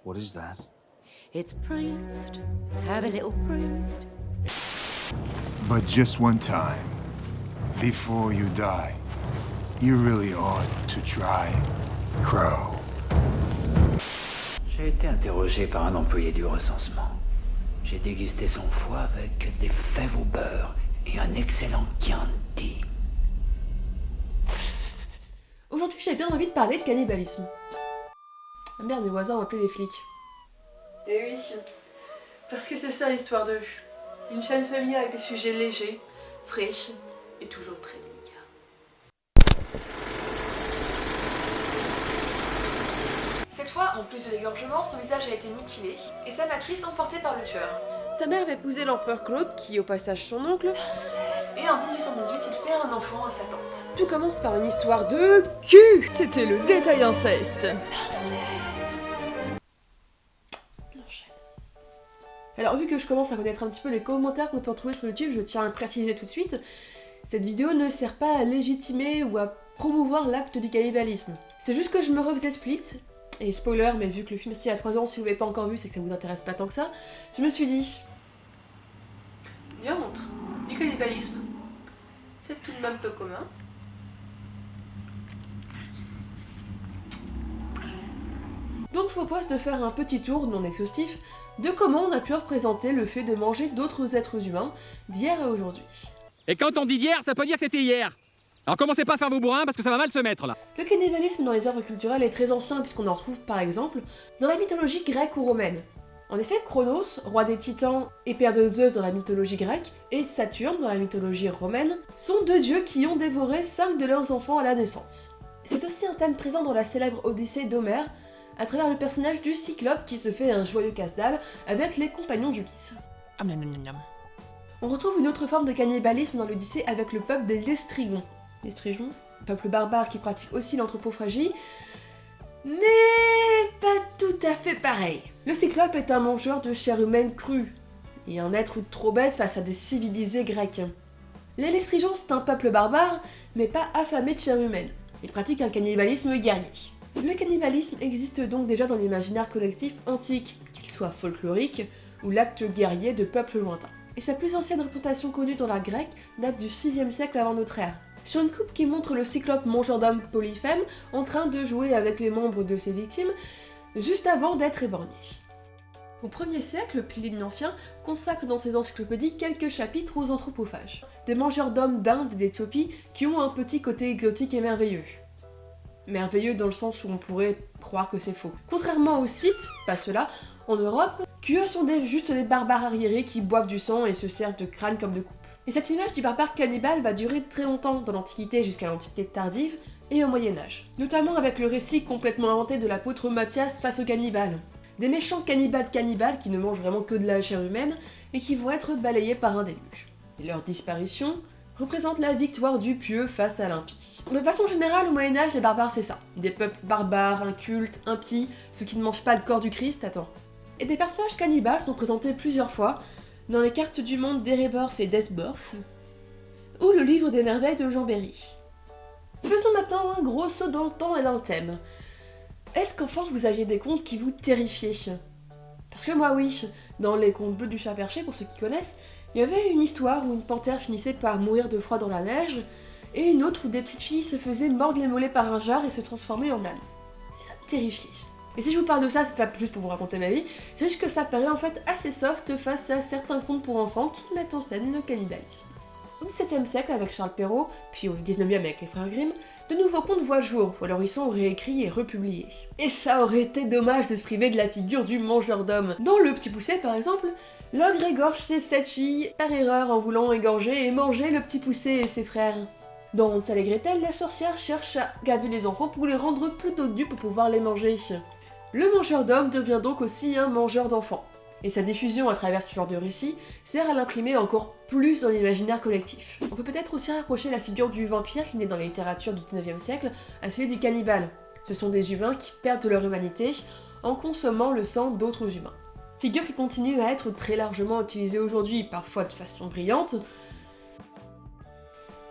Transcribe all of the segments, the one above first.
What is that? It's priest. Have a little priest. But just one time, before you die, you really ought to try Crow. J'ai été interrogé par un employé du recensement. J'ai dégusté son foie avec des fèves au beurre et un excellent Chianti. Aujourd'hui, j'ai bien envie de parler de cannibalisme. Ah merde, mes voisins ont appelé les flics. Eh oui, parce que c'est ça l'histoire d'eux. Une chaîne familiale avec des sujets légers, frais et toujours très délicats. Cette fois, en plus de l'égorgement, son visage a été mutilé et sa matrice emportée par le tueur. Sa mère va épouser l'empereur Claude, qui est au passage son oncle, et en 1818, il fait un enfant à sa tante. Tout commence par une histoire de cul. C'était le détail inceste. L'inceste. L'enchaîne. Alors vu que je commence à connaître un petit peu les commentaires qu'on peut retrouver sur YouTube, je tiens à le préciser tout de suite, cette vidéo ne sert pas à légitimer ou à promouvoir l'acte du cannibalisme. C'est juste que je me refaisais Split, et spoiler, mais vu que le film est sorti il y a 3 ans, si vous l'avez pas encore vu, c'est que ça vous intéresse pas tant que ça, je me suis dit... Viens, montre. Du cannibalisme. C'est tout de même peu commun. Donc je vous propose de faire un petit tour non exhaustif de comment on a pu représenter le fait de manger d'autres êtres humains d'hier à aujourd'hui. Et quand on dit d'hier, ça peut dire que c'était hier. Alors commencez pas à faire vos bourrins parce que ça va mal se mettre là. Le cannibalisme dans les œuvres culturelles est très ancien puisqu'on en retrouve par exemple dans la mythologie grecque ou romaine. En effet, Cronos, roi des titans et père de Zeus dans la mythologie grecque, et Saturne dans la mythologie romaine, sont 2 dieux qui ont dévoré 5 de leurs enfants à la naissance. C'est aussi un thème présent dans la célèbre Odyssée d'Homère, à travers le personnage du Cyclope qui se fait un joyeux casse-dalle avec les compagnons d'Ulysse. On retrouve une autre forme de cannibalisme dans l'Odyssée avec le peuple des Lestrigons. Lestrigons, peuple barbare qui pratique aussi l'anthropophagie, mais pas tout à fait pareil. Le Cyclope est un mangeur de chair humaine crue, et un être trop bête face à des civilisés grecs. Les Lestrigons, c'est un peuple barbare, mais pas affamé de chair humaine. Ils pratiquent un cannibalisme guerrier. Le cannibalisme existe donc déjà dans l'imaginaire collectif antique, qu'il soit folklorique ou l'acte guerrier de peuples lointains. Et sa plus ancienne représentation connue dans l'art grec date du 6e siècle avant notre ère, sur une coupe qui montre le Cyclope mangeur d'hommes Polyphème en train de jouer avec les membres de ses victimes, juste avant d'être éborgné. Au 1er siècle, Pline l'Ancien consacre dans ses encyclopédies quelques chapitres aux anthropophages, des mangeurs d'hommes d'Inde et d'Éthiopie qui ont un petit côté exotique et merveilleux. Merveilleux dans le sens où on pourrait croire que c'est faux. Contrairement aux Scythes, pas ceux-là, en Europe, qui eux sont juste des barbares arriérés qui boivent du sang et se servent de crâne comme de coupe. Et cette image du barbare cannibale va durer très longtemps dans l'Antiquité jusqu'à l'Antiquité tardive et au Moyen-Âge. Notamment avec le récit complètement inventé de l'apôtre Matthias face aux cannibales. Des méchants cannibales qui ne mangent vraiment que de la chair humaine et qui vont être balayés par un déluge. Et leur disparition représente la victoire du pieux face à l'impie. De façon générale, au Moyen-Âge, les barbares c'est ça. Des peuples barbares, incultes, impies, ceux qui ne mangent pas le corps du Christ, Et des personnages cannibales sont présentés plusieurs fois dans les cartes du monde d'Erebor et d'Esborf, ou le livre des merveilles de Jean Berry. Faisons maintenant un gros saut dans le temps et dans le thème. Est-ce qu'enfant vous aviez des contes qui vous terrifiaient? Parce que moi oui, dans les contes bleus du chat perché, pour ceux qui connaissent, il y avait une histoire où une panthère finissait par mourir de froid dans la neige, et une autre où des petites filles se faisaient mordre les mollets par un jar et se transformaient en âne. Et ça me terrifiait. Et si je vous parle de ça, c'est pas juste pour vous raconter ma vie, c'est juste que ça paraît en fait assez soft face à certains contes pour enfants qui mettent en scène le cannibalisme. Au XVIIe siècle avec Charles Perrault, puis au XIXe avec les frères Grimm, de nouveaux contes voient le jour, ou alors ils sont réécrits et republiés. Et ça aurait été dommage de se priver de la figure du mangeur d'hommes. Dans Le Petit Poucet par exemple, l'ogre égorge ses 7 filles par erreur en voulant égorger et manger le Petit Poucet et ses frères. Dans Hansel et Gretel, la sorcière cherche à gaver les enfants pour les rendre plutôt dupes pour pouvoir les manger. Le mangeur d'hommes devient donc aussi un mangeur d'enfants. Et sa diffusion à travers ce genre de récit sert à l'imprimer encore plus dans l'imaginaire collectif. On peut peut-être aussi rapprocher la figure du vampire qui naît dans la littérature du 19e siècle à celui du cannibale. Ce sont des humains qui perdent leur humanité en consommant le sang d'autres humains. Figure qui continue à être très largement utilisée aujourd'hui, parfois de façon brillante,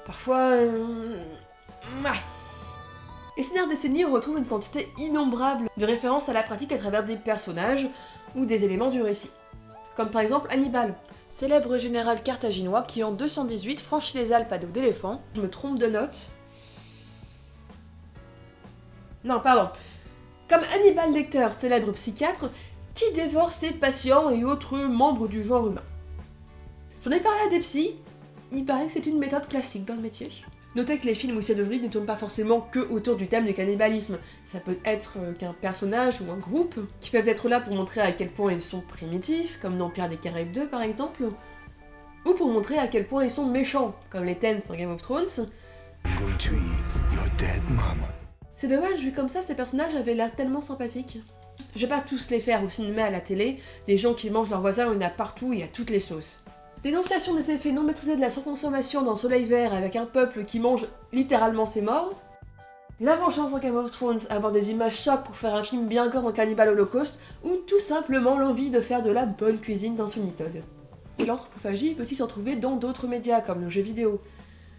parfois... Et ces dernières décennies, on retrouve une quantité innombrable de références à la pratique à travers des personnages ou des éléments du récit. Comme par exemple Hannibal, célèbre général carthaginois qui en 218 franchit les Alpes à dos d'éléphant. Je me trompe de note. Non, pardon. Comme Hannibal Lecter, célèbre psychiatre, qui dévore ses patients et autres membres du genre humain. J'en ai parlé à des psys, il paraît que c'est une méthode classique dans le métier. Notez que les films ou séries d'aujourd'hui ne tournent pas forcément que autour du thème du cannibalisme. Ça peut être qu'un personnage ou un groupe, qui peuvent être là pour montrer à quel point ils sont primitifs, comme dans Pirates des Caraïbes 2 par exemple, ou pour montrer à quel point ils sont méchants, comme les Tens dans Game of Thrones. I'm going to eat your dead mama. C'est dommage, vu comme ça, ces personnages avaient l'air tellement sympathiques. Je vais pas tous les faire au cinéma, à la télé, des gens qui mangent leurs voisins, il y en a partout et à toutes les sauces. Dénonciation des effets non maîtrisés de la surconsommation dans Soleil Vert avec un peuple qui mange littéralement ses morts. La vengeance dans Game of Thrones, avoir des images chocs pour faire un film bien gore dans Cannibal Holocaust, ou tout simplement l'envie de faire de la bonne cuisine dans Sweeney Todd. Et l'anthropophagie peut aussi s'en trouver dans d'autres médias comme le jeu vidéo.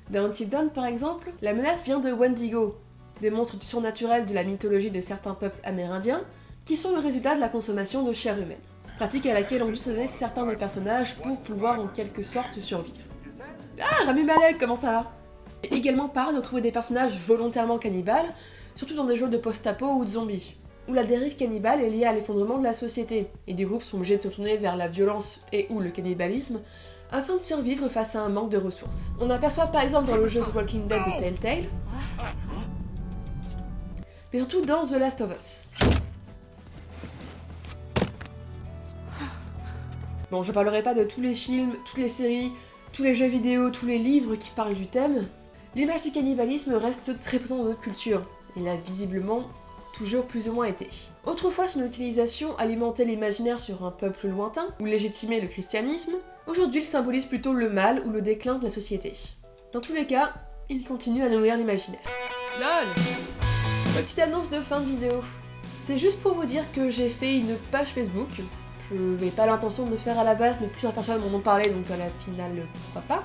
Dans Until Dawn par exemple, la menace vient de Wendigo, des monstres du surnaturel de la mythologie de certains peuples amérindiens, qui sont le résultat de la consommation de chair humaine. Pratique à laquelle on dû se donner certains des personnages pour pouvoir en quelque sorte survivre. Ah, Rami Malek, comment ça va? Et également pareil de trouver des personnages volontairement cannibales, surtout dans des jeux de post-apo ou de zombies, où la dérive cannibale est liée à l'effondrement de la société, et des groupes sont obligés de se tourner vers la violence et ou le cannibalisme, afin de survivre face à un manque de ressources. On aperçoit par exemple dans le jeu The Walking Dead de Telltale, mais surtout dans The Last of Us. Bon, je parlerai pas de tous les films, toutes les séries, tous les jeux vidéo, tous les livres qui parlent du thème. L'image du cannibalisme reste très présente dans notre culture, et l'a visiblement toujours plus ou moins été. Autrefois, son utilisation alimentait l'imaginaire sur un peuple lointain, ou légitimait le christianisme. Aujourd'hui, il symbolise plutôt le mal ou le déclin de la société. Dans tous les cas, il continue à nourrir l'imaginaire. LOL! Petite annonce de fin de vidéo. C'est juste pour vous dire que j'ai fait une page Facebook. Je n'avais pas l'intention de le faire à la base, mais plusieurs personnes m'en ont parlé, donc à la finale, pourquoi pas.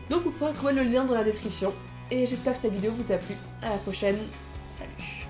Donc vous pourrez trouver le lien dans la description. Et j'espère que cette vidéo vous a plu. À la prochaine. Salut!